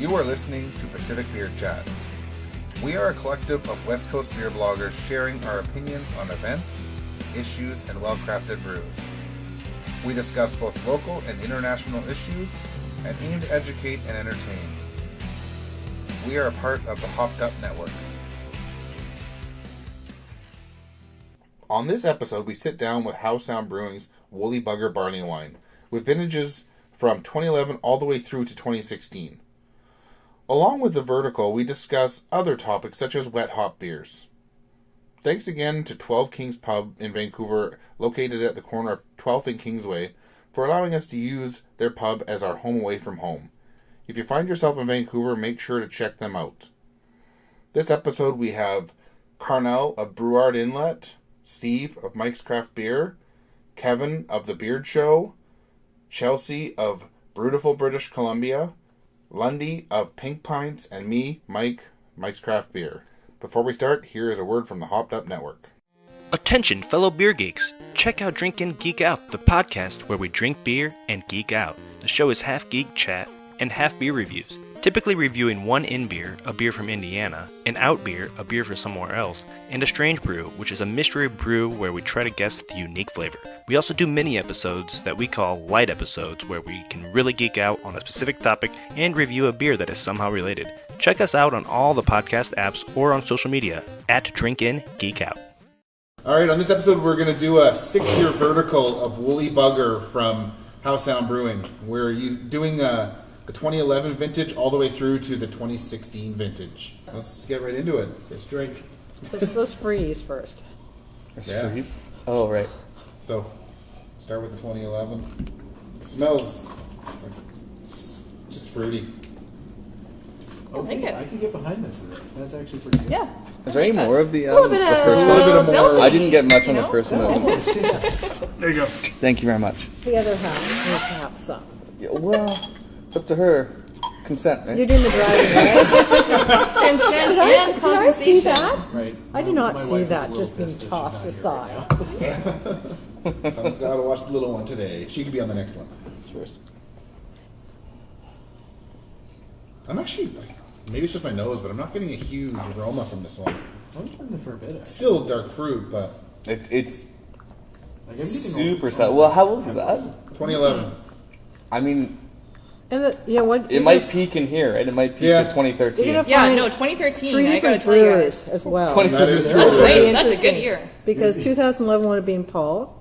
You are listening to Pacific Beer Chat. We are a collective of West Coast beer bloggers sharing our opinions on events, issues, and well-crafted brews. We discuss both local and international issues and aim to educate and entertain. We are a part of the Hopped Up Network. On this episode, we sit down with Howe Sound Brewing's Woolly Bugger Barleywine, with vintages from 2011 all the way through to 2016. Along with the vertical, we discuss other topics such as wet hop beers. Thanks again to 12 Kings Pub in Vancouver, located at the corner of 12th and Kingsway, for allowing us to use their pub as our home away from home. If you find yourself in Vancouver, make sure to check them out. This episode we have Carnell of Breward Inlet, Steve of Mike's Craft Beer, Kevin of The Beard Show, Chelsea of Brutiful British Columbia, Lundy of Pink Pints, and me, Mike's Craft Beer. Before we start, here is a word from the Hopped Up Network. Attention, fellow beer geeks. Check out Drink In Geek Out, the podcast where we drink beer and geek out. The show is half geek chat and half beer reviews, typically reviewing one in beer, a beer from Indiana, an out beer, a beer from somewhere else, and a strange brew, which is a mystery brew where we try to guess the unique flavor. We also do mini episodes that we call light episodes, where we can really geek out on a specific topic and review a beer that is somehow related. Check us out on all the podcast apps or on social media at Drink In Geek Out. Alright, on this episode we're going to do a 6-year vertical of Woolly Bugger from Howe Sound Brewing. We're doing the 2011 vintage all the way through to the 2016 vintage. Let's get right into it. Let's drink. Let's freeze first. Freeze? Oh, right. So, start with the 2011. It smells like just fruity. Okay, I can get behind this. That's actually pretty good. Yeah. Is there any more of the, It's a little bit the of first a little bit of more. Belgian-y, I didn't get much on you the know? first one. There you go. Thank you very much. The other half needs to have some. Yeah, well, it's up to her. Consent, right? You're doing the driving, right? Consent Did and I see compensation. that? Right. I do not My see wife is a that little just being pissed that she's tossed not here aside. right now. Someone's got to watch the little one today. She could be on the next one. Sure. I'm actually, maybe it's just my nose, but I'm not getting a huge aroma from this one. I'm getting it for a bit, actually. Still dark fruit, but It's Like, I'm getting super all- sad. Well, how old is that? 2011. I mean, And what? it might peak in here, right? It might peak Yeah. in 2013. You're gonna Yeah, find no, 2013, three I gotta different tell you brewers guys. as well. 20 That is That's true. It'll be nice, that's a interesting. good year. Because 2011 would have been Paul,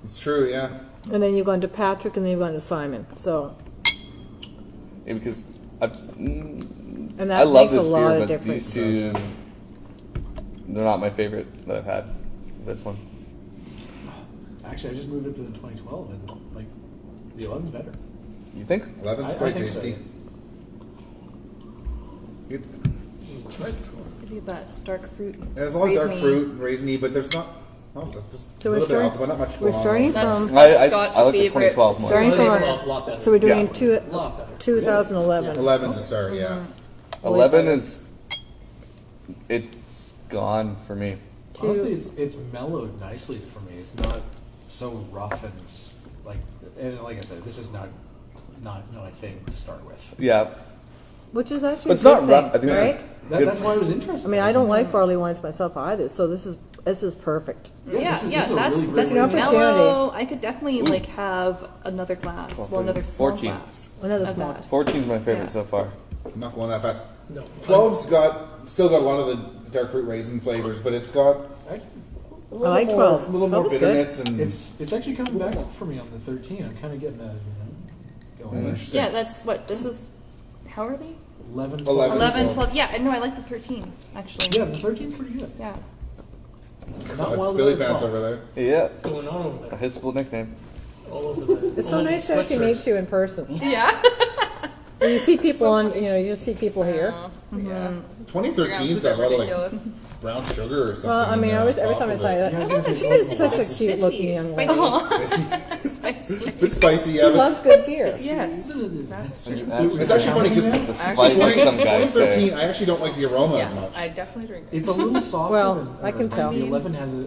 It's true, yeah. and then you've gone to Patrick, and then you've gone to Simon. So, Yeah, because I've, and that I love makes this a lot beer, of but difference. these two, they're not my favorite that I've had. This one. Actually, I just moved it to the 2012, and like the 11's better. You think? 11's I quite think so, tasty. yeah. It's, Look at that dark fruit. there's a lot of dark raisiny. fruit and raisiny, but there's not. Oh, there's So a we're little bit of starting. alcohol, not much We're going on. starting That's, from. that's I Scott's like the favorite. 2012 more. Starting from Well, our- it's a lot better. So we're doing Yeah, a lot better. 2011. 11's a start, yeah. 11 is, it's gone for me. Honestly, it's mellowed nicely for me. It's not so rough and like I said, this is not my thing to start with. Yeah. Which is actually But it's a good not rough. thing, I think right? That's why I was interested. I mean, I don't like barley wines myself either, so this is perfect. Yeah, this is yeah, a that's really great one. mellow. I could definitely like have another glass. Well, another small 14. glass. Another of small. that. 14 is my favorite Yeah. so far. I'm not going that fast. No. 12's still got a lot of the dark fruit raisin flavors, but it's got a little I like more, 12. a little more 12 is good. bitterness and It's actually coming back for me on the 13. I'm kind of getting that going. interesting. Yeah, that's what this is. How are they? 11, 11. 11, 12. Yeah, no, I like the 13 actually. Yeah, the 13's pretty good. Yeah. Not That's well Billy done at Pants all. over there. Yeah. Going on over A there? hissable nickname. All over the. It's so all over nice the to actually sweatshirt. meet you in person. Yeah. When you see people you just see people here. Yeah. 2013's got a lot of like brown sugar or something. Well, I mean, in there every on time I top say of that, Yeah, I was I gonna think say, it's it's such a It's cute looking young spicy. woman. Spicy. It's spicy, yeah. He But loves good beer. Yes, that's true. it's actually funny because The spite, like some guys 2013, say. I actually don't like the aroma as Yeah, much. I definitely drink it. It's a little softer. Well, than, I can tell. The 11 has a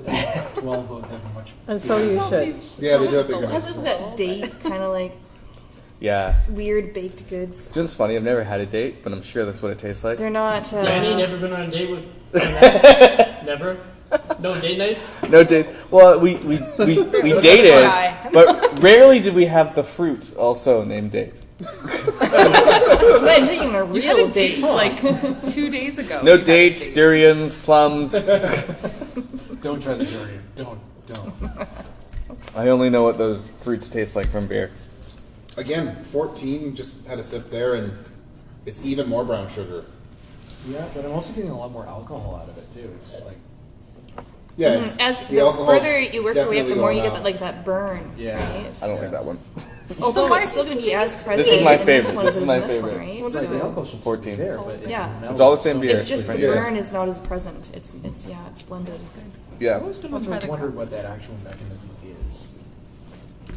12 both have a much. And so you should. Yeah, they do have bigger. Hasn't that date kind of like Yeah. weird baked goods. It's funny. I've never had a date, but I'm sure that's what it tastes like. They're not. Danny, never been on a date with. Never. No date nights. No date. Well, we dated, but rarely did we have the fruit also named date. I'm thinking a We had real a date date. like 2 days ago. No We had a dates, date. durians, plums. Don't try the durian. Don't. I only know what those fruits taste like from beer. Again, 14, just had a sip there, and it's even more brown sugar. Yeah, but I'm also getting a lot more alcohol out of it too. It's like Yeah, it's- As the the alcohol's further you work your way up, the definitely more you going get up. that burn. Yeah. Right? I don't like that one. Although it's still going to be as present is my in this favorite. one This as is in my this one, favorite. right? the So alcohol should 14. be there, but it's Yeah. mellow. It's all the same beer. it's just the Yeah. burn is not as present. It's blended. Yeah. I always try the wondered what that actual mechanism is.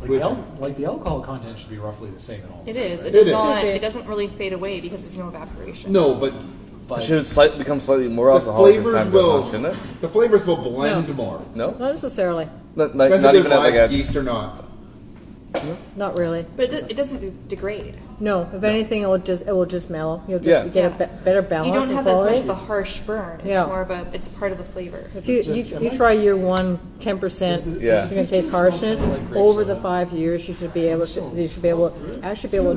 Like, Which- the alcohol content should be roughly the same in all. It is. It It does is. not. Okay. It doesn't really fade away because there's no evaporation. No, but But Should it become slightly more the alcoholic as flavors time goes will on, shouldn't it? the flavors will blend more. No? Not necessarily. Not Depends not if even there's at like live a... yeast or not. Not really. But it doesn't degrade. No, if anything, it will just mellow. You'll just Yeah. get a better You balance don't and have as much quality. of a harsh burn. It's Yeah. more of a. It's part of the flavor. If you try year one, 10%, Yeah. you're gonna taste harshness. Over the 5 years, you should be able to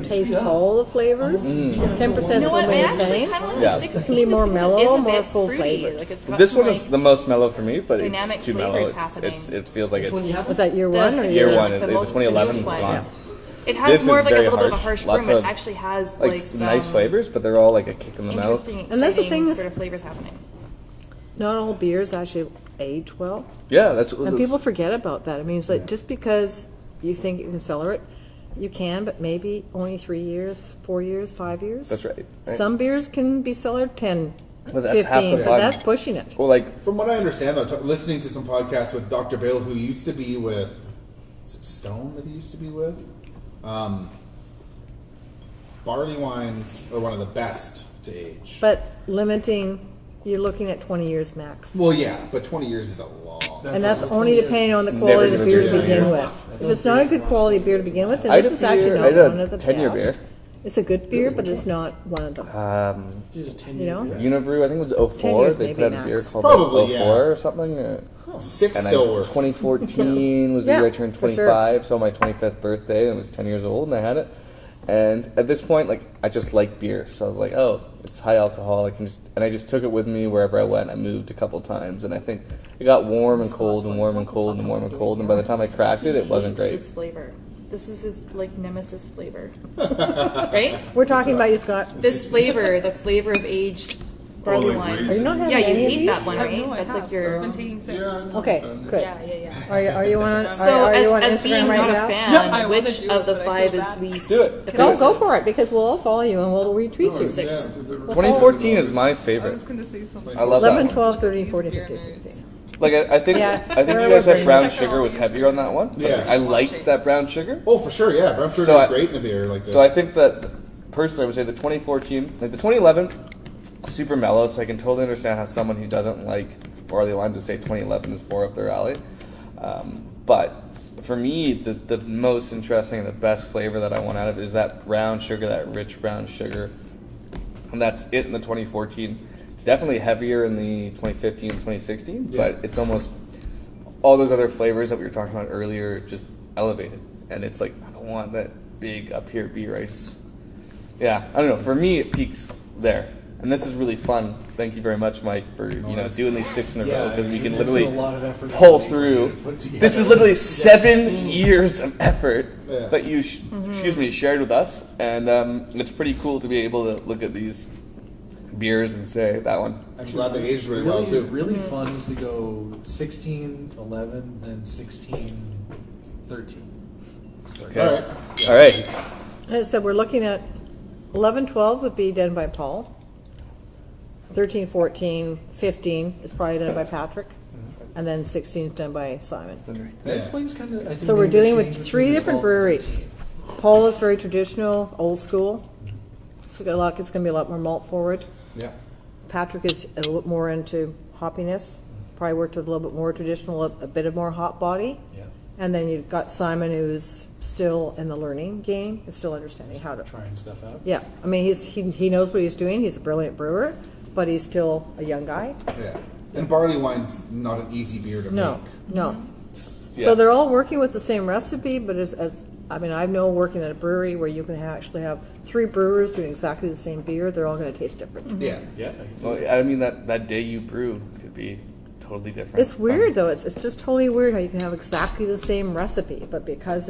taste all the flavors. 10% You know what? will I be the actually same. kind of like Yeah. the 16. This can be more just because mellow, it is a more bit full fruity. flavored. Like it's got This some, one is like, the most mellow for me, but dynamic it's too mellow. flavors It's, happening. it feels like it's... Was that year the one or 16, Year year one. like, The the most 2011 is one. gone. It has This more is of like a very little bit of a harsh. harsh Lots burn, but of, it actually has like like some nice flavors, but they're all like a kick in the mouth. interesting, And that's the exciting thing is- sort of flavors happening. Not all beers actually age well. Yeah, that's... And people forget about that. I mean, it's like just because you think you can cellar it, you can, but maybe only 3 years, 4 years, 5 years. That's right. Some beers can be cellared 10, But that's half the 15, but fun. that's pushing it. Well, like... From what I understand, though, listening to some podcasts with Dr. Bill, who used to be with, is it Stone that he used to be with? Barley wines are one of the best to age. But limiting, you're looking at 20 years max. Well, yeah, but 20 years is a long. And that's only depending on the quality of the beer to begin with. If it's not a good quality beer to begin with, then I this is actually had not a one of the 10-year best. beer. It's a good beer, but it's not one of them. You know? Unibrew, I think it was 10 04. years They maybe put out a beer max. called Probably, like 04 yeah. or something. Six And still works. 2014 was the Yeah, year I turned for sure. 25, so my 25th birthday, and I was 10 years old, and I had it. And at this point, like, I just like beer, so I was like, oh, it's high alcohol. And I just took it with me wherever I went. I moved a couple times, and I think it got warm and cold and warm and cold and warm and cold. And by the time I cracked it, it wasn't Hates great. His flavor. This is his like nemesis flavor, right? We're talking about you, Scott. This flavor, the flavor of aged barley wine. Are you not having Yeah, you any of hate these? that one, right? No, I That's have. like your. I've been taking sips. Okay, good. Yeah. Are you on? So are you on as being Instagram right not a now? fan, I wanna which do it, of the but I 5 feel is bad. least? Do it. Go for it because we'll all follow you and we'll retweet you. 6. 2014 is my I favorite. was gonna say something. I love 11, that one. 12, 13, 14, 15, 16. Like, I think Yeah, I think they're you guys evergreen. had brown Check out sugar all was these heavier on that one. but Yeah. I liked that brown sugar. Oh, for sure, yeah. Brown sugar So is I- great in a beer like this. So I think that personally, I would say the 2014, like the 2011, super mellow. So I can totally understand how someone who doesn't like barley wines would say 2011 is more up their alley. But for me, the most interesting and the best flavor that I want out of is that brown sugar, that rich brown sugar, and that's it in the 2014. It's definitely heavier in the 2015, 2016, Yeah. but it's almost all those other flavors that we were talking about earlier just elevated. And it's like, I don't want that big up here beer. Yeah, I don't know. For me, it peaks there. And this is really fun. Thank you very much, Mike, for doing these 6 in a row, because we can literally pull through. This is literally 7 years of effort that you, shared with us, and it's pretty cool to be able to look at these beers and say that one. I'm glad they aged really well, too. Really fun is to go 16, 11, and 16, 13. Okay. All right. All right. So we're looking at 11, 12 would be done by Paul. 13, 14, 15 is probably done by Patrick. And then 16 is done by Simon. That explains kind of. I think So we're maybe the dealing change with between 3 the different 12 and breweries. 13. Paul is very traditional, old school. So it's going to be a lot more malt forward. Yeah. Patrick is a little bit more into hoppiness. Probably worked with a little bit more traditional, a bit of more hop body. Yeah. And then you've got Simon, who's still in the learning game, and still understanding how to. Trying stuff out. Yeah, I mean, he knows what he's doing. He's a brilliant brewer, but he's still a young guy. Yeah. And Barleywine's not an easy beer to No, make. no. Yeah. So they're all working with the same recipe, but I know working at a brewery where you can actually have 3 brewers doing exactly the same beer, they're all going to taste different. Yeah. Yeah. I can see Well, that. I mean that day you brew could be totally different. It's weird though. It's just totally weird how you can have exactly the same recipe, but because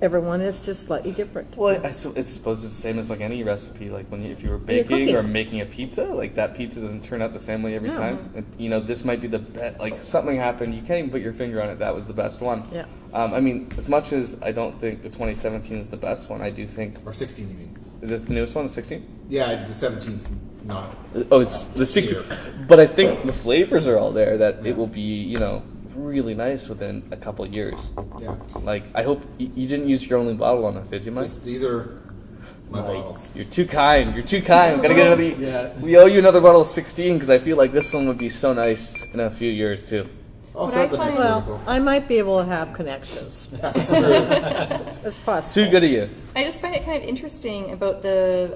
everyone is just slightly different. Well, I suppose it's the same as like any recipe. Like if you were you're baking cooking. or making a pizza, like that pizza doesn't turn out the same way every No. time. And, this might be the best. Like something happened, you can't even put your finger on it. That was the best one. Yeah. I mean, as much as I don't think the 2017 is the best one, I do think. Or 16, you mean? Is this the newest one, the 16? Yeah, the 17's not. Oh, it's the 16. Here. But I think the flavors are all there. That it will be, really nice within a couple of years. Yeah. Like I hope you didn't use your only bottle on us, did you, Mike? These are my bottles. You're too kind. You're too kind. Gotta get another. Yeah. We owe you another bottle of 16 because I feel like this one would be so nice in a few years too. I'll What start I the next find- article. Well, I might be able to have connections. It's possible. Too good of you. I just find it kind of interesting about the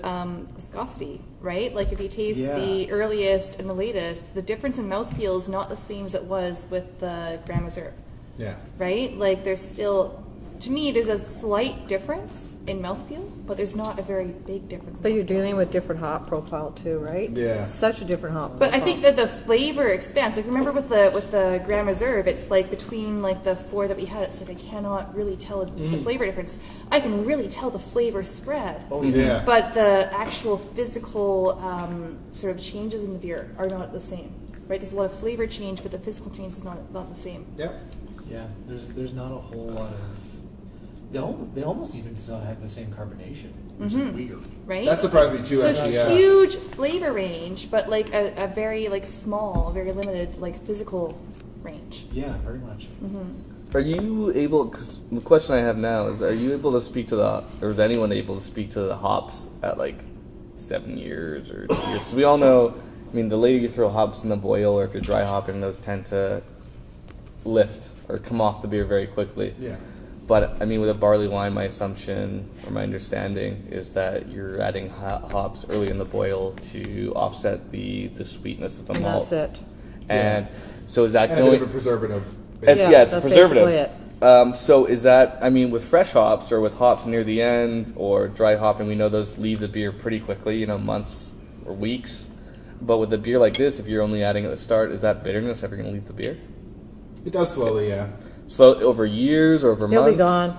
viscosity, right? Like if you taste Yeah. the earliest and the latest, the difference in mouthfeel is not the same as it was with the Grand Reserve, Yeah. right? Like there's still, to me, there's a slight difference in mouthfeel, but there's not a very big difference. In But you're mouthfeel. dealing with different hop profile too, right? Yeah. Such a different hop But I profile. think that the flavor expands. Like remember with the Grand Reserve, it's like between like the 4 that we had, it's like I cannot really tell the flavor difference. I can really tell the flavor spread. Oh, yeah. But the actual physical sort of changes in the beer are not the same, right? There's a lot of flavor change, but the physical change is not the same. Yep. Yeah. There's not a whole lot of. They almost even still have the same carbonation, which is weird. Right? That surprised me too, So actually. it's Yeah. huge flavor range, but like a very like small, very limited like physical range. Yeah, very much. Are you able? Because the question I have now is: are you able to speak to or is anyone able to speak to the hops at like 7 years or 2 years? 'Cause we all know. I mean, the later you throw hops in the boil, or if you're dry hopping, those tend to lift or come off the beer very quickly. Yeah. But I mean, with a barley wine, my assumption or my understanding is that you're adding hops early in the boil to offset the sweetness of the And malt. that's it. And so is that And a going? bit of a preservative. It's, Yeah, yeah, it's that's preservative. basically So is that? I mean, with fresh hops or with hops near the end or dry hopping, we know those leave the beer pretty quickly. months or weeks. But with a beer like this, if you're only adding at the start, is that bitterness ever going to leave the beer? It does slowly, yeah. So over years or over He'll months? be gone.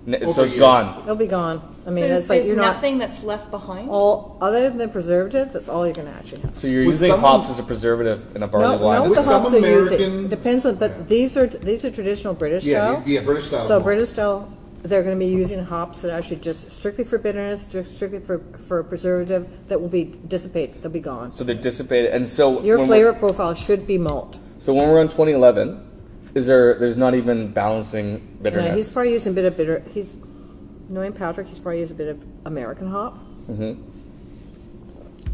So Over it's years. gone. He'll be gone. I mean, So it's like there's you're not nothing that's left behind. all other than the preservative. That's all you're going to actually have. So you're With using some- hops as a preservative in a barley No, wine. no, With the some hops they use it. Americans- It depends on, but yeah. these are traditional British Yeah, style. yeah, British style. So malt. British style, they're going to be using hops that are actually just strictly for bitterness, strictly for preservative. That will be dissipate. They'll be gone. So they're dissipated, and so Your when flavor profile should be malt. So when we're on 2011, there's not even balancing bitterness. Yeah, he's probably using a bit of bitter. Knowing Patrick, he's probably using a bit of American hop. Mm-hmm.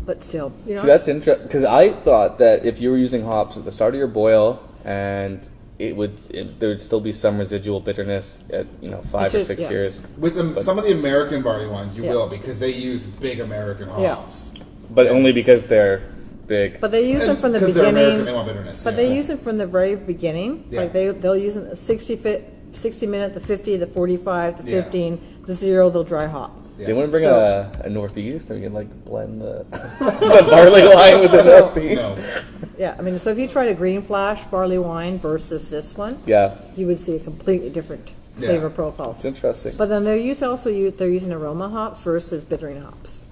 But still, See, that's interesting because I thought that if you were using hops at the start of your boil, and there would still be some residual bitterness at 5 or should, 6 yeah. years, With some of the American barley wines, you Yeah. will, because they use big American Yeah. hops. but only because they're big. But they use them from the Because they're American, they beginning. want bitterness. But yeah. they use it from the very beginning. Yeah. Like they'll use it 60 minute, the 50, the 45, the Yeah. 15, the 0. They'll dry hop. Do you want to bring So- a northeast, or you can blend the, the barley wine with the northeast? No. Yeah, I mean, so if you tried a green flash barley wine versus this one, Yeah, you would see a completely different Yeah. flavor profile. it's interesting. But then they're using aroma hops versus bittering hops,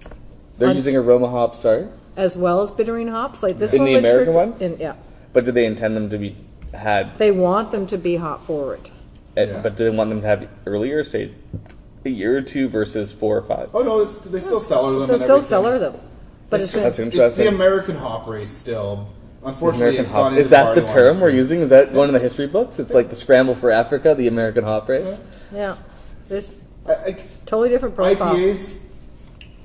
They're using aroma hops, sorry, as well as bittering hops. Like this In one the would American strictly- ones? yeah, but do they intend them to be had? they want them to be hop forward. Yeah. But do they want them to have earlier, say, a year or two versus 4 or 5? Oh no, they still cellar them. They'll and still everything. cellar them, but it's just That's just interesting. It's the American hop race still. Unfortunately, American it's gone hop. into Is that the barley term wines, we're too. using? Is that going in the history books? It's like the scramble for Africa, the American hop race. yeah, there's I- totally different profile. IPAs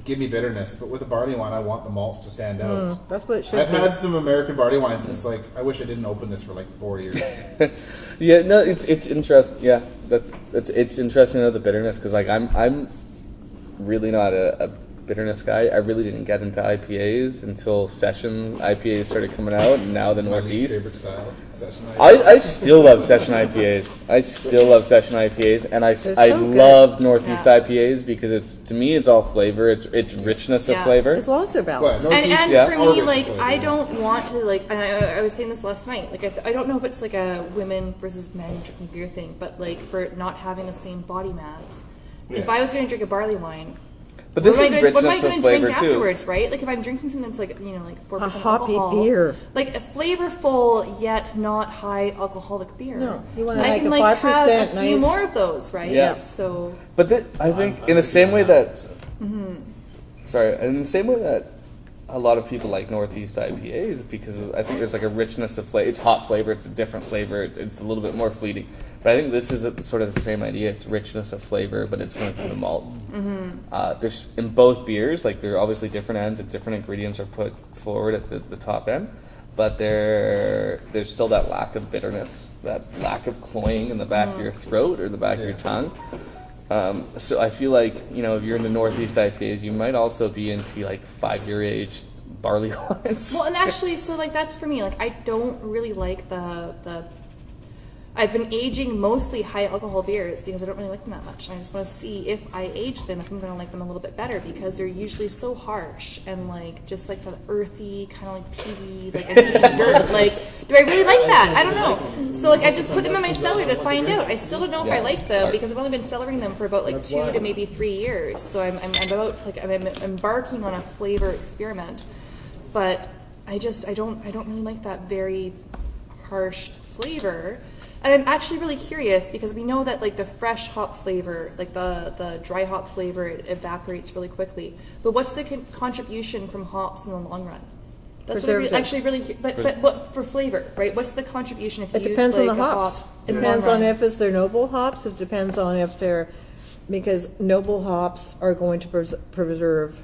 give me bitterness. But with a barley wine, I want the malts to stand out. That's what it should I've be. had some American barley wines, and it's like, I wish I didn't open this for like 4 years. Yeah, no, it's interesting. Yeah, it's interesting to know the bitterness because like I'm really not a bitterness guy. I really didn't get into IPAs until session IPAs started coming out, and now the My least Northeast. favorite style, session I still love session IPAs. I still love session IPAs, and I so good. love Northeast Yeah. IPAs because it's to me it's all flavor. It's richness of Yeah. flavor. As long as they're balanced. What? And Yeah. for Or me, rich like, flavor. I don't want to, like, and I was saying this last night, like, I don't know if it's like a women versus men drinking beer thing, but like, for not having the same body mass. If I was going to drink a barley wine, But this what is am I richness going of to drink flavor too. afterwards, right? Like, if I'm drinking something that's like, 4% A hoppy alcohol, beer. like a flavorful yet not high alcoholic beer. No, you want I like can a like 5% have a few nice- more of those, right? Yeah. So But I think in the same way that, sorry, in the same way that a lot of people like Northeast IPAs because I think there's like a richness of flavor. It's hot flavor. It's a different flavor. It's a little bit more fleeting. But I think this is sort of the same idea. It's richness of flavor, but it's coming from the malt. There's in both beers, like there are obviously different ends and different ingredients are put forward at the top end. But there's still that lack of bitterness, that lack of cloying in the back of your throat or the back of your tongue. So I feel like, if you're into Northeast IPAs, you might also be into like 5-year age barley wines. well, and actually, so like that's for me. Like, I don't really like the. I've been aging mostly high alcohol beers because I don't really like them that much. I just want to see if I age them, if I'm going to like them a little bit better because they're usually so harsh and like just like the earthy kind of like peaty, like I hate dirt. Like, do I really like that? I don't know. So like I just put them in my cellar to find out. I still don't know if I like them because I've only been cellaring them for about like 2 to maybe 3 years. So I'm about like I'm embarking on a flavor experiment, but I don't really like that very harsh flavor. And I'm actually really curious because we know that like the fresh hop flavor, like the dry hop flavor, it evaporates really quickly. But what's the contribution from hops in the long run? That's what I Preservative. actually really. But what for flavor, right? What's the contribution if you It depends use on like the a hops. hop It in the depends long on run? if it's their noble hops. It depends on if they're, because noble hops are going to preserve,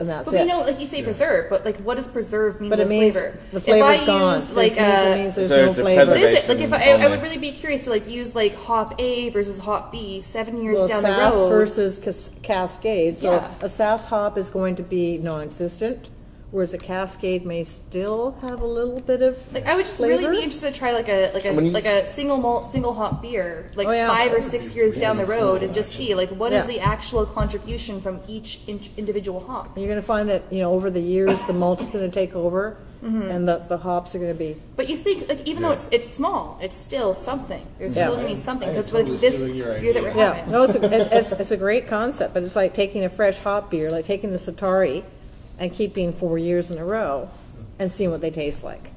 and that's But it. we know, like you say, preserve. But like, what does preserve mean But to it means flavor? the If flavor's I gone. used like It means there's So no it's a flavor. what is it? Like if I only. would really be curious to like use like hop A versus hop B 7 years Well, down the Sass road. versus Cascade. So Yeah. a Sass hop is going to be non-existent, whereas a Cascade may still have a little bit of Like I would just flavor. really be interested to try like a single malt, single hop beer, like Oh, yeah. 5 or 6 years down the road, and just see like what is Yeah. the actual contribution from each individual hop. You're going to find that, over the years, the malt is going to take over, and the hops are going to be. But you think like even though it's small, it's still something. There's Yeah. still going to be something I because totally like this stealing your beer that we're idea. having. Yeah, no, it's a great concept, but it's like taking a fresh hop beer, like taking the Satari and keeping 4 years in a row and seeing what they taste like.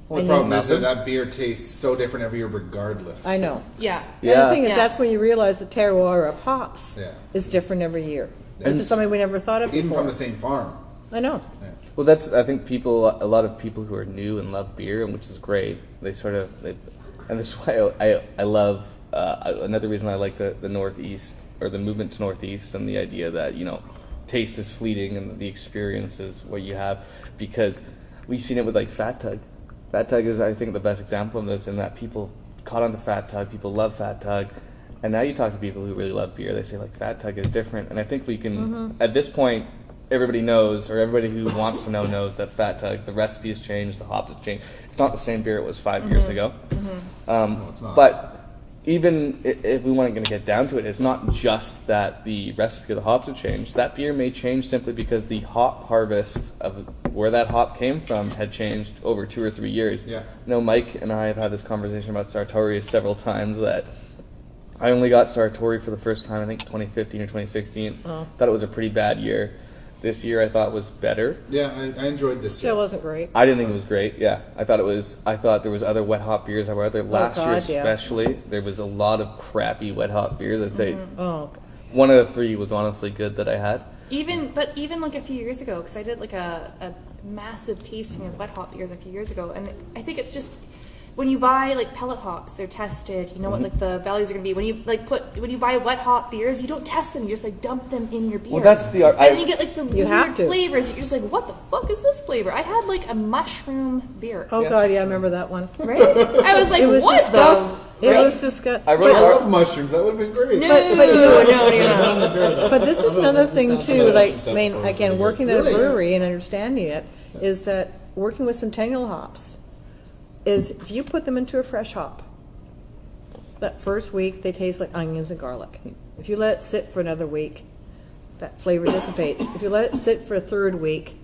Well, the And problem you- is that beer tastes so different every year regardless. I know. Yeah. And Yeah. the thing is, Yeah. that's when you realize the terroir of hops Yeah. is different every year. Which is something we never thought of Even before. from the same farm. I know. Well, that's I think a lot of people who are new and love beer, and which is great. They and this is why I love another reason I like the Northeast or the movement to Northeast and the idea that taste is fleeting and the experience is what you have, because we've seen it with like Fat Tug. Fat Tug is I think the best example of this in that people caught on to Fat Tug, people love Fat Tug. And now you talk to people who really love beer, they say like Fat Tug is different. And I think we can, at this point, everybody knows, or everybody who wants to know knows that Fat Tug, the recipe has changed, the hops have changed. It's not the same beer it was 5 years ago. it's not. But even if we weren't going to get down to it, it's not just that the recipe of the hops have changed. That beer may change simply because the hop harvest of where that hop came from had changed over 2 or 3 years. Yeah. Mike and I have had this conversation about Sartori several times that I only got Sartori for the first time, I think 2015 or 2016. Oh. Thought it was a pretty bad year. This year I thought was better. Yeah, I enjoyed this. Still wasn't great. I didn't think it was great. Yeah, I thought there was other wet hop beers that were out there last year, God, yeah. especially. There was a lot of crappy wet hop beers. I'd say Oh, 1 out of 3 was honestly good that I had. Even like a few years ago, because I did like a massive tasting of wet hop beers a few years ago, and I think it's just when you buy like pellet hops, they're tested. You know what like the values are going to be. When you buy wet hop beers, you don't test them. You just like dump them in your beer. Well, that's the and then you get like some weird have to. flavors. You're just like, what the fuck is this flavor? I had like a mushroom beer. Oh God, yeah, I remember that one. Right? I was like, It was what disgusting. the? It was disgusting. I I wrote love mushrooms. That would have been great. No. But this is another thing Sounds too, like like, some I mean, stuff again, from working at a Really? brewery and understanding it, is that working with Centennial hops is if you put them into a fresh hop, that first week they taste like onions and garlic. If you let it sit for another week, that flavor dissipates. If you let it sit for a third week,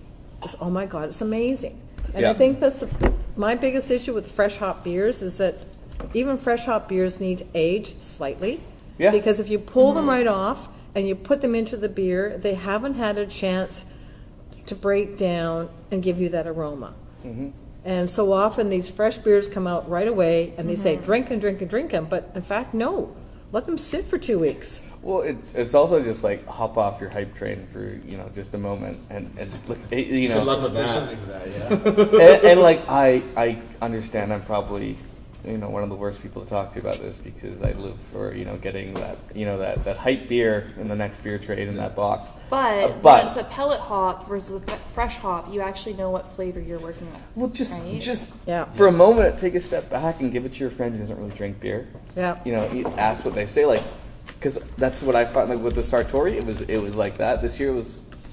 it's, oh my God, it's amazing. And I Yeah. think that's my biggest issue with fresh hop beers is that even fresh hop beers need to age slightly. Yeah. Because if you pull them right off and you put them into the beer, they haven't had a chance to break down and give you that aroma. And so often these fresh beers come out right away and they say drink and drink and drink them, but in fact, no. Let them sit for 2 weeks. Well, it's also just like hop off your hype train for just a moment and look, Good luck with There's that. something to that, yeah. and like I understand I'm probably one of the worst people to talk to about this because I live for getting that that hype beer in the next beer trade in that box. But when but it's a pellet hop versus a fresh hop, you actually know what flavor you're working with. well, just right? Yeah. for a moment, take a step back and give it to your friend who doesn't really drink beer. Yeah. Ask what they say, like, because that's what I found. Like with the Sartori, it was like that. This year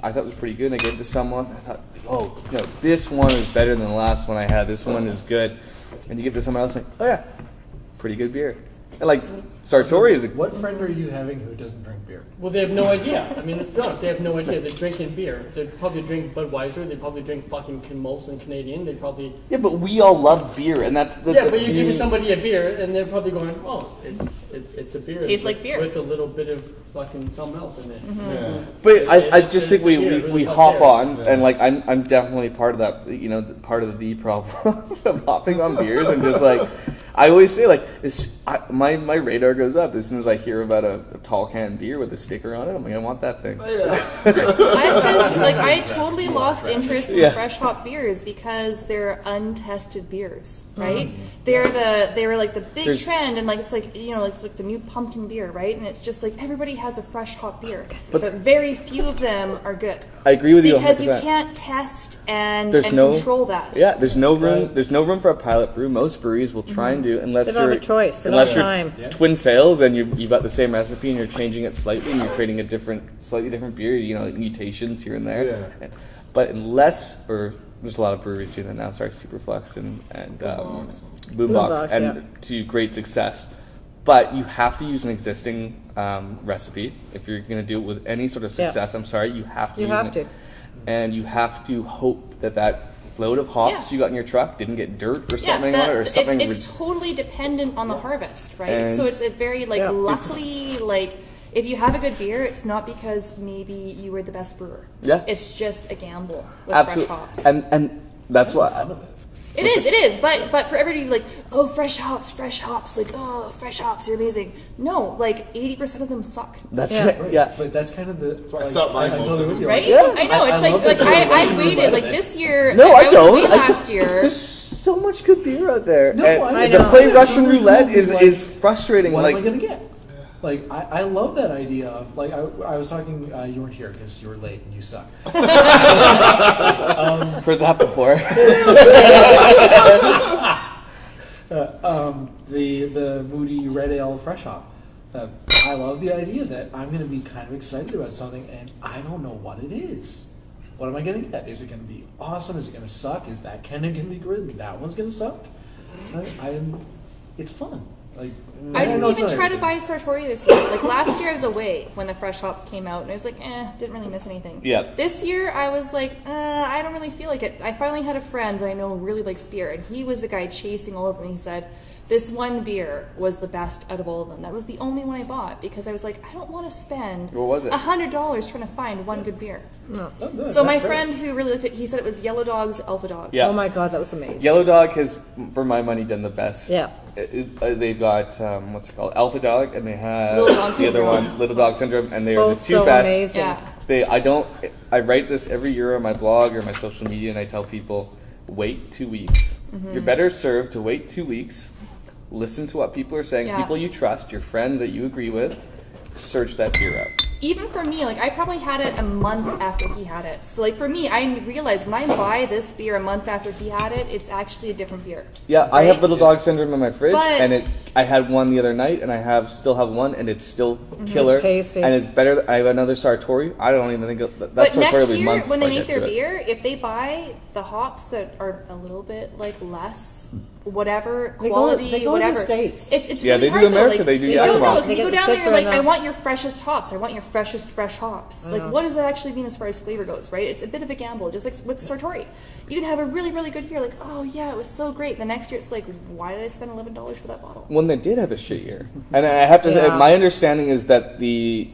I thought it was pretty good. And I gave it to someone. I thought, oh, this one is better than the last one I had. This one is good. And you give it to someone else, like, oh yeah, pretty good beer. And like Sartori is What friend are you having who doesn't drink beer? Well, they have no idea. I mean, let's be honest. They have no idea. They're drinking beer. They probably drink Budweiser. They probably drink fucking Molson Canadian. They probably... yeah, but we all love beer, and that's the Yeah, but you give somebody a beer, and they're probably going, oh, it's a beer. Tastes like beer. With a little bit of fucking something else in it. Yeah. But I just It's think a beer. Who we the fuck hop cares? on, and like I'm definitely part of that, part of the problem of hopping on beers and just like I always say like my radar goes up as soon as I hear about a tall can beer with a sticker on it. I'm like, I want that thing. I totally lost interest in Yeah. fresh hop beers because they're untested beers, right? They were like the big There's- trend, and like it's like it's like the new pumpkin beer, right? And it's just like everybody has a fresh hop beer, but very few of them are good. I agree with you Because you 100%. can't test and There's no control that. Yeah, there's no room. There's no room for a pilot brew. Most breweries will try and do unless They don't you're have a choice. They don't unless have you're time. twin sales and you've got the same recipe and you're changing it slightly and you're creating a slightly different beer. Mutations here and there. Yeah. But unless there's a lot of breweries doing that now. Sorry, Superflux and Boombox. Boombox, Boombox, and yeah. to great success. But you have to use an existing recipe if you're going to do it with any sort of Yeah. success. I'm sorry, you have to. You use have it. to. And you have to hope that load of hops Yeah. you got in your truck didn't get dirt or Yeah, something on it or something. it's totally dependent on the harvest, right? And- So it's a very Yeah. luckily if you have a good beer, it's not because maybe you were the best brewer. Yeah. It's just a gamble with Absolutely. fresh hops. And that's what It is. But for everybody to be like, oh, fresh hops, like, oh, fresh hops, you're amazing. No, 80% of them suck. that's Yeah. it. Yeah. But that's kind of the. I stopped buying I'm most totally of with them. you. Right? Yeah. I know. It's I love like that I Russian waited. roulette. Like this year, No, I was don't. away I last just, year. there's so much good beer out there. No, and I to know. play Russian Really roulette cool, is frustrating. What like am I gonna get? I love that idea of I was talking. You weren't here because you were late and you suck. heard that before. The Moody Red Ale Fresh Hop. I love the idea that I'm going to be kind of excited about something and I don't know what it is. What am I going to get? Is it going to be awesome? Is it going to suck? Is that kind of going to be good? That one's going to suck? It's fun. I didn't know it's even not try to everything. buy Sartori this year. Last year I was away when the fresh hops came out, and I was like, didn't really miss anything. Yeah. This year I was like, I don't really feel like it. I finally had a friend that I know really likes beer, and he was the guy chasing all of them. He said, this one beer was the best out of all of them. That was the only one I bought because I was like, I don't want to spend What was it? $100 trying to find one good beer. Oh, good. So my That's fair. friend who really looked at it, he said it was Yellow Dog's Alpha Dog. Yeah. Oh my God, that was amazing. Yellow Dog has, for my money, done the best. Yeah. They've got what's it called, Alpha Dog, and they have Little Dog the other Syndrome. one, Little Dog Syndrome, and they are Both the two so best. amazing. Yeah. I write this every year on my blog or my social media, and I tell people, wait 2 weeks You're better served to wait 2 weeks, listen to what people are saying, Yeah. people you trust, your friends that you agree with, search that beer out. Even for me, like I probably had it a month after he had it. So like for me, I realized when I buy this beer a month after he had it, it's actually a different beer. Yeah, I have Right? little dog syndrome in my fridge, But- and I had one the other night, and I still have one, and it's still killer. It's tasty. And it's better. I have another Sartori. I don't even think that's But Sartori next will be year, months when they before I make get their to it. beer, if they buy the hops that are a little bit like less, whatever They go- quality, they go to the whatever, States. it's Yeah, really they do hard America, though. they do don't Yakima. know, They because you get go the down there, sticker like and I the- want your freshest hops. I want your freshest fresh hops. Like what does that actually mean as far as flavor goes, right? It's a bit of a gamble, just like with Sartori. You can have a really, really good year, like oh yeah, it was so great. The next year, it's like why did I spend $11 for that bottle? When they did have a shit year, and I have to say, Yeah. my understanding is that the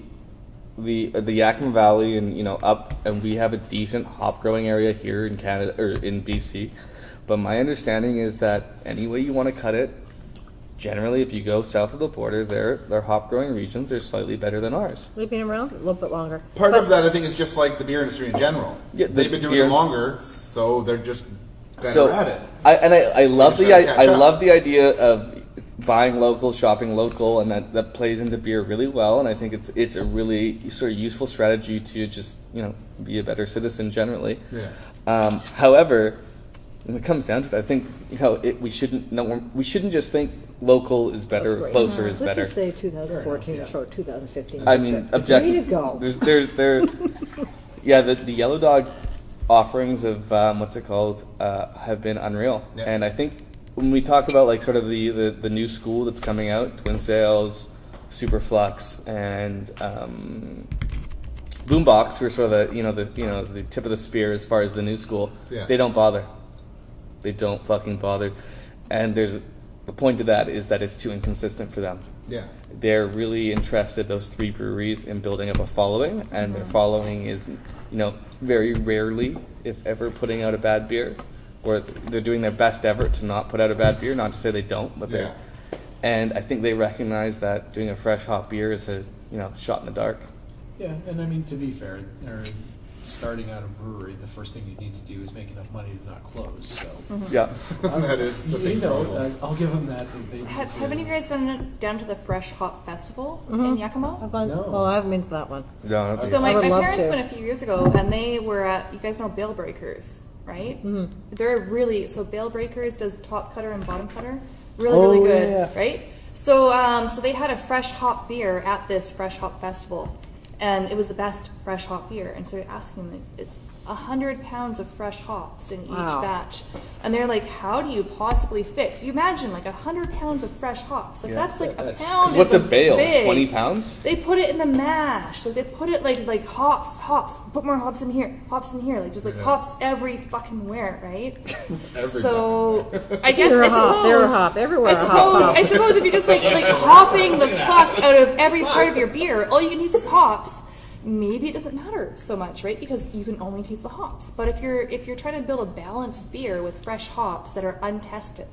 Yakima Valley and up, and we have a decent hop growing area here in Canada or in BC. But my understanding is that any way you want to cut it, generally, if you go south of the border, their hop growing regions are slightly better than ours. They've been around a little bit longer. Part of that, I think, is just like the beer industry in general. Yeah, They've been doing beer- it longer, so they're just better So at it. I love just the gotta catch I up. love the idea of buying local, shopping local, and that plays into beer really well. And I think it's a really sort of useful strategy to just be a better citizen generally. Yeah. However, when it comes down to it, I think we shouldn't just think local is better, That's or great. closer is Let's better. just say 2014 or so, 2015. I mean, Way to objective. go. The Yellow Dog offerings of what's it called have been unreal, Yeah. and I think when we talk about like sort of the new school that's coming out, Twin Sails, Superflux, and Boombox, who are sort of the tip of the spear as far as the new school. Yeah. They don't bother. They don't fucking bother, and the point of that is that it's too inconsistent for them. Yeah. They're really interested, those three breweries, in building up a following, and their following is, very rarely, if ever, putting out a bad beer, or they're doing their best effort to not put out a bad beer. Not to say they don't, but Yeah. and I think they recognize that doing a fresh hop beer is a shot in the dark. Yeah, and I mean, to be fair, or starting out a brewery, the first thing you need to do is make enough money to not close. So, Yeah, That is a big problem. I'll give them that. Have any of you guys gone down to the Fresh Hop Festival in Yakima? I've gone, No. Oh, I haven't been to that one. no, that's So I my would love parents to. went a few years ago, and they were at, you guys know Bale Breakers, right? Mm-hmm. They're really, so Bale Breakers does top cutter and bottom cutter. Really good, yeah. right? So so they had a fresh hop beer at this Fresh Hop Festival, and it was the best fresh hop beer. And so you're asking them, it's 100 pounds of fresh hops in each Wow. batch. And they're like, how do you possibly fix? You imagine like 100 pounds of fresh hops. Like that's like a pound. what's is, a like, bale? big. 20 pounds? They put it in the mash. Like they put it like hops. Put more hops in here. Like just like hops every fucking where, right? So I guess They're I a hop. suppose They're a hop. Everywhere a hop. I suppose if you just like hopping the fuck out of every part of your beer, all you can taste is hops. Maybe it doesn't matter so much, right? Because you can only taste the hops. But if you're trying to build a balanced beer with fresh hops that are untested,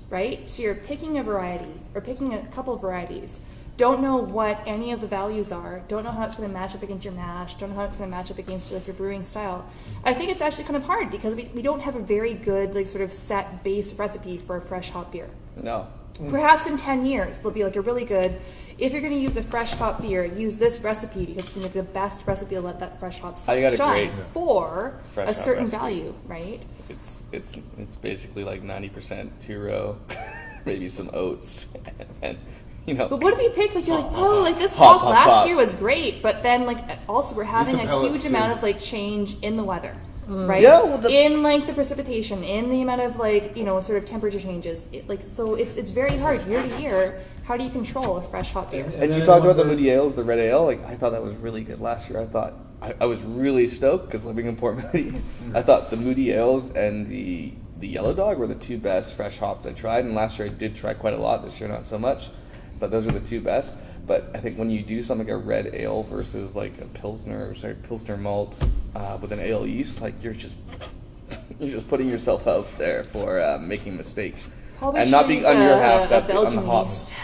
right? So you're picking a variety or picking a couple of varieties. Don't know what any of the values are. Don't know how it's going to match up against your mash. Don't know how it's going to match up against like your brewing style. I think it's actually kind of hard because we don't have a very good like sort of set base recipe for a fresh hop beer. No. Perhaps in 10 years, there'll be like a really good, if you're going to use a fresh hop beer, use this recipe because it's going to be the best recipe to let that fresh hop I got a shine great for fresh a hop certain recipe. value, right? It's basically like 90% two-row, maybe some oats, and But what if you pick like you're like, oh, like this Hop, hop hop, last hop. year was great, but then like also we're having some a pellets, huge amount too. of like change in the weather, right? Yeah, well, in like the precipitation, in the amount of like sort of temperature changes, so it's very hard year to year. How do you control a fresh hop beer? And you talked about the Moody Ales, the red ale. Like I thought that was really good last year. I was really stoked because living in Port Moody, I thought the Moody Ales and the Yellow Dog were the two best fresh hops I tried. And last year I did try quite a lot. This year not so much, but those were the two best. But I think when you do something like a red ale versus like a Pilsner malt with an ale yeast, like you're just putting yourself out there for making a mistake Probably and not should being use under your a half on the Belgian hops. yeast.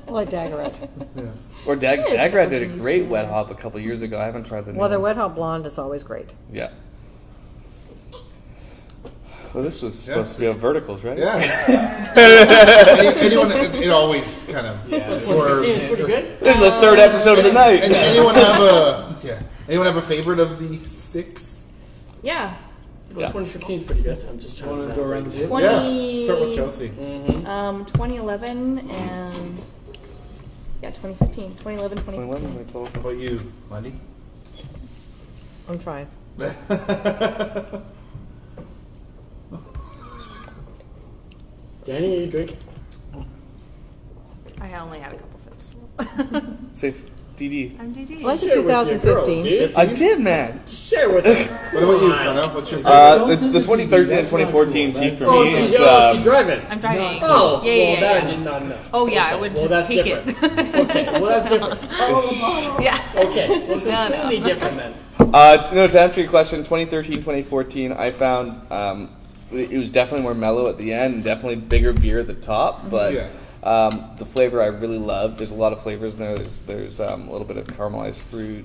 Like Daggerhead. Or Dagrad did a Belgian great yeast. wet hop a couple years ago. I haven't tried the new Well, their one. wet hop blonde is always great. Yeah. Well, this was supposed to be on verticals, right? Yeah. Anyone, it always kind of swerves. It's pretty good. This is the third episode of the night. And anyone have a favorite of the 6? Yeah. Well, Yeah. 2015 is pretty good. I'm just trying Want to to go around the table? 20, Yeah. Start with Chelsea. 2011 and 2015. 2011, 2015. 2012. How about you, Lundy? I'm trying. Danny, you drink? I only had a couple sips. Safe. DD. I'm DD. Well, I think Share with your girl, 2015. dude. I did, man. Share with her. What about you, Pranav? What's your favorite? It's the 2013 and 2014 peak for Oh, me. she's is, driving. I'm driving. Oh, yeah, yeah, well, that yeah. I did not know. Oh, yeah, I Okay, would well, just that's take different. it. Okay, well, that's different. Oh, Yeah. okay, well, No, no. completely different then. no, to answer your question, 2013, 2014, I found it was definitely more mellow at the end, and definitely bigger beer at the top, but Yeah. the flavor I really loved. There's a lot of flavors in there. There's a little bit of caramelized fruit,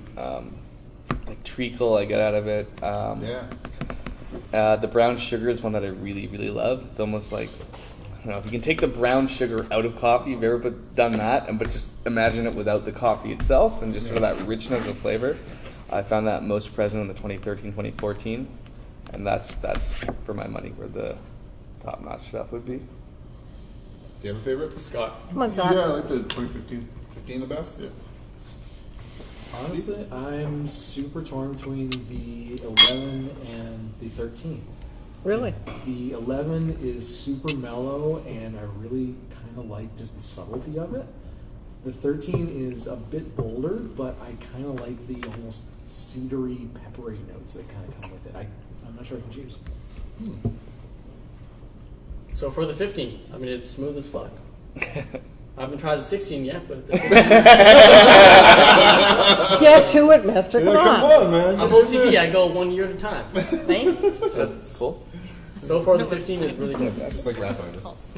like treacle I get out of it. The brown sugar is one that I really, really love. It's almost like, I don't know, if you can take the brown sugar out of coffee, if you've ever done that, but just imagine it without the coffee itself and just sort of that richness of flavor. I found that most present in the 2013, 2014, and that's for my money where the top-notch stuff would be. Do you have a favorite? Scott. Come on, Scott. Yeah, I like the 2015. 15 the best? Yeah. Honestly, I'm super torn between the 11 and the 13. Really? The 11 is super mellow, and I really kind of like just the subtlety of it. The 13 is a bit bolder, but I kind of like the almost cedary, peppery notes that kind of come with it. I'm not sure I can choose. So for the 15, I mean, it's smooth as fuck. I haven't tried the 16 yet, but the 15, Get to it, mister. Come on. man. I'm OCD. I go 1 year at a time. Right? That's cool. So far, the 15 is really good. Just like rap artists.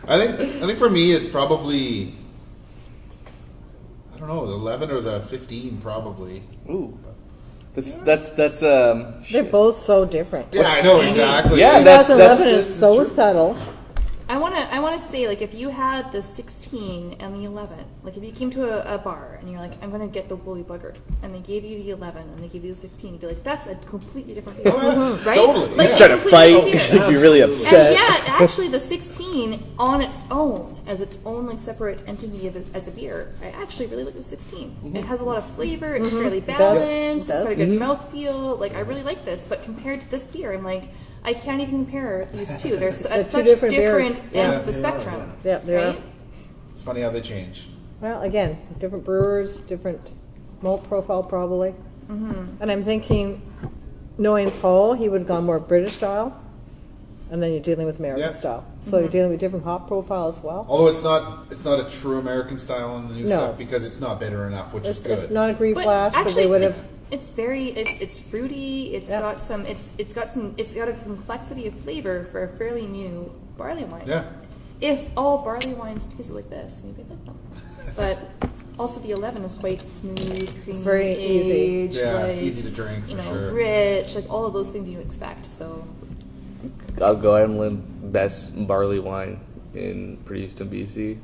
I think for me it's probably, I don't know, the 11 or the 15 probably. Ooh. That's They're shit. both so different. Yeah, I know exactly. Yeah, that's 2011 is so subtle. I wanna say, like, if you had the 16 and the 11, like if you came to a bar and you're like, I'm gonna get the woolly bugger, and they gave you the 11 and they gave you the 16, you'd be like, that's a completely different beer, right? Totally. Like, Yeah. Start a completely fight. different beer. You'd be really upset. And yet, actually, the 16 on its own, as its own like separate entity as a beer, I actually really like the 16. It has a lot of flavor. It's fairly balanced. It does. It's got a good mouthfeel. Like, I really like this. But compared to this beer, I'm like, I can't even compare these two. They're They're such two different beers. different ends Yeah. of the spectrum. Yeah, they're. Right? It's funny how they change. Well, again, different brewers, different malt profile probably. And I'm thinking, knowing Paul, he would have gone more British style, and then you're dealing with American Yeah. style. So you're dealing with different hop profile as well. Although it's not a true American style in the new No. stuff because it's not bitter enough, which is good. It's not a green But flash, but actually, they would have. it's fruity. It's Yeah. got a complexity of flavor for a fairly new barley wine. Yeah. If all barley wines tasted like this, maybe I'd like them. But also the 11 is quite smooth, creamy, very easy. aged, Yeah, like, it's easy to drink you for know, sure. rich, like all of those things you expect. So I'll go ahead and limb best barley wine in Easton, BC.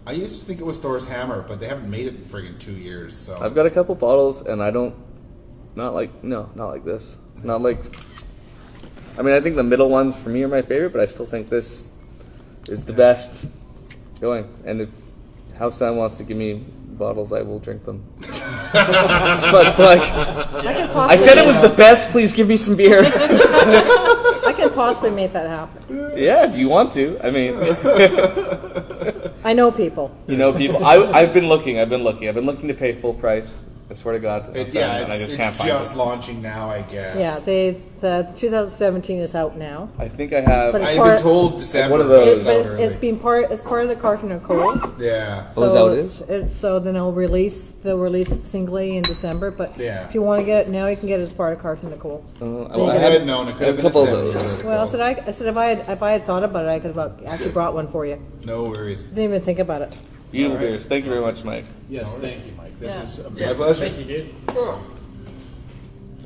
I used to think it was Thor's Hammer, but they haven't made it in friggin' 2 years. So I've got a couple bottles, and I don't, not like this. Not like, I mean, I think the middle ones for me are my favorite, but I still think this is the best going. And if Howe Sound wants to give me bottles, I will drink them. But like, I said it was the best. Please give me some beer. I can possibly make that happen. Yeah, if you want to. I mean, I know people. you know, people. I've been looking. I've been looking to pay full price. I swear to God. it's, and I just can't find just it. launching now, I guess. Yeah, the 2017 is out now. I think I have. But I've Part- been told December. one of those- But so it's been part of the carton of coal. Yeah. Oh, is that what it is? It's so then they'll release singly in December. But Yeah. if you want to get it now, you can get it as part of carton of coal. I Well, I had known it could have been a couple of December. those. Well, I said if I had thought about it, I could have actually brought one for you. No worries. Didn't even think about it. Beautiful All right. beers. Thank you very much, Mike. Yes, thank you, Mike. This Yeah. is a My pleasure. Thank you, dude.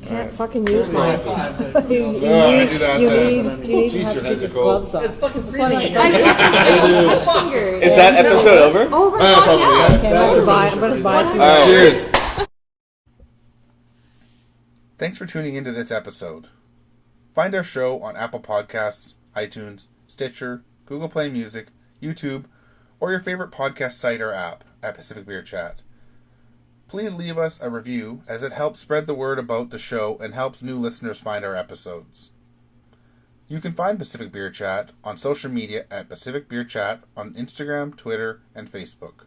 can't fucking use High mine. five, but You I do that you then. need to Jeez, have your to heads keep are your cold. gloves on. It's fucking That's why freezing. I see fingers. Is that episode over? Oh my Yeah, god, probably, yeah. yeah. Okay, I'm gonna buy some. All right. Cheers. Thanks for tuning into this episode. Find our show on Apple Podcasts, iTunes, Stitcher, Google Play Music, YouTube, or your favorite podcast site or app at Pacific Beer Chat. Please leave us a review as it helps spread the word about the show and helps new listeners find our episodes. You can find Pacific Beer Chat on social media at Pacific Beer Chat on Instagram, Twitter, and Facebook.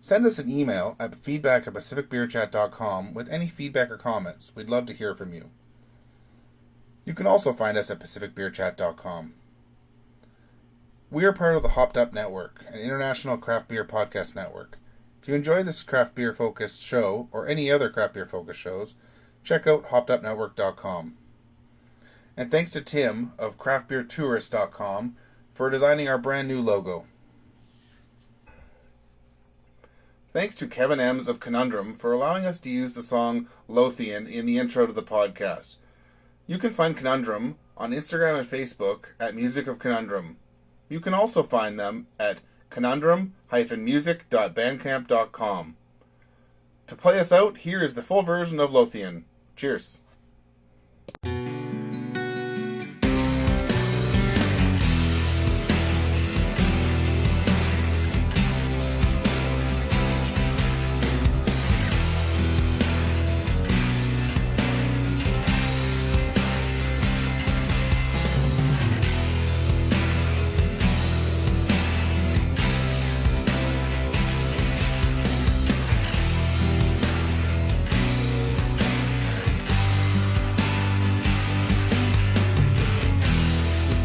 Send us an email at feedback@pacificbeerchat.com with any feedback or comments. We'd love to hear from you. You can also find us at pacificbeerchat.com. We are part of the Hopped Up Network, an international craft beer podcast network. If you enjoy this craft beer focused show or any other craft beer focused shows, check out hoppedupnetwork.com. And thanks to Tim of craftbeertourist.com for designing our brand new logo. Thanks to Kevin Ems of Conundrum for allowing us to use the song Lothian in the intro to the podcast. You can find Conundrum on Instagram and Facebook at Music of Conundrum. You can also find them at conundrum-music.bandcamp.com. To play us out, here is the full version of Lothian. Cheers.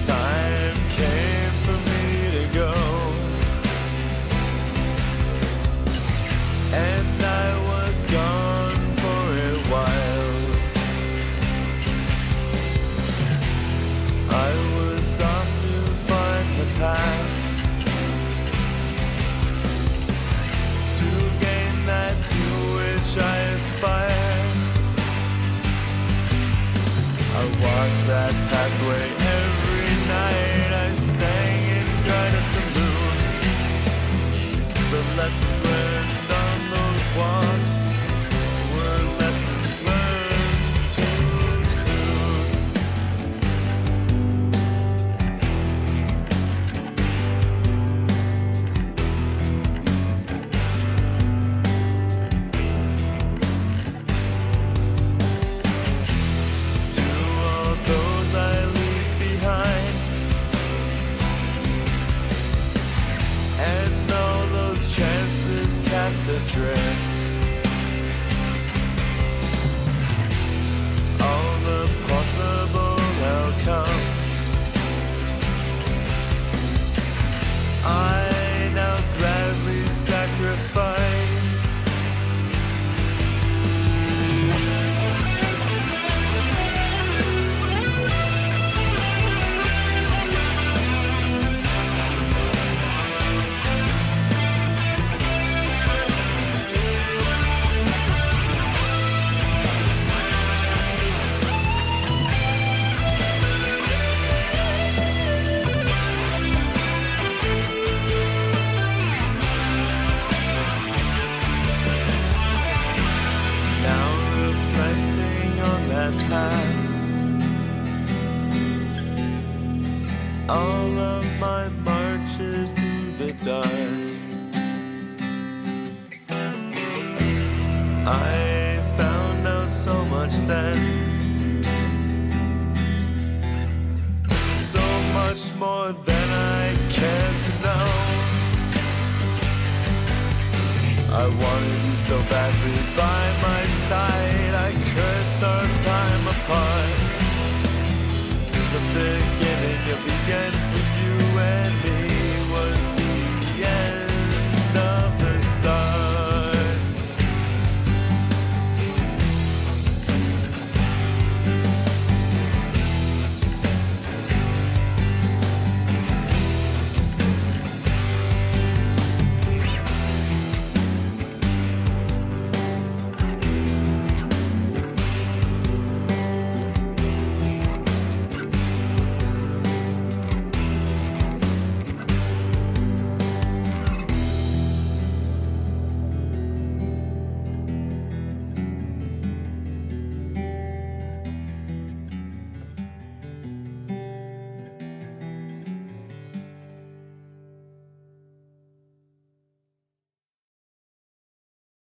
Time came for me to go, and I was gone for a while. I was off to find the path to gain that to which I aspire. I walked that pathway every night. I sang and cried at the moon. The lessons learned on those walks were lessons learned too soon. To all those I leave behind, and all those chances cast adrift, all the possible outcomes, I now gladly sacrifice. Now reflecting on that path, all of my marches through the dark, I found out so much then, so much more than I cared to know. I wanted you so badly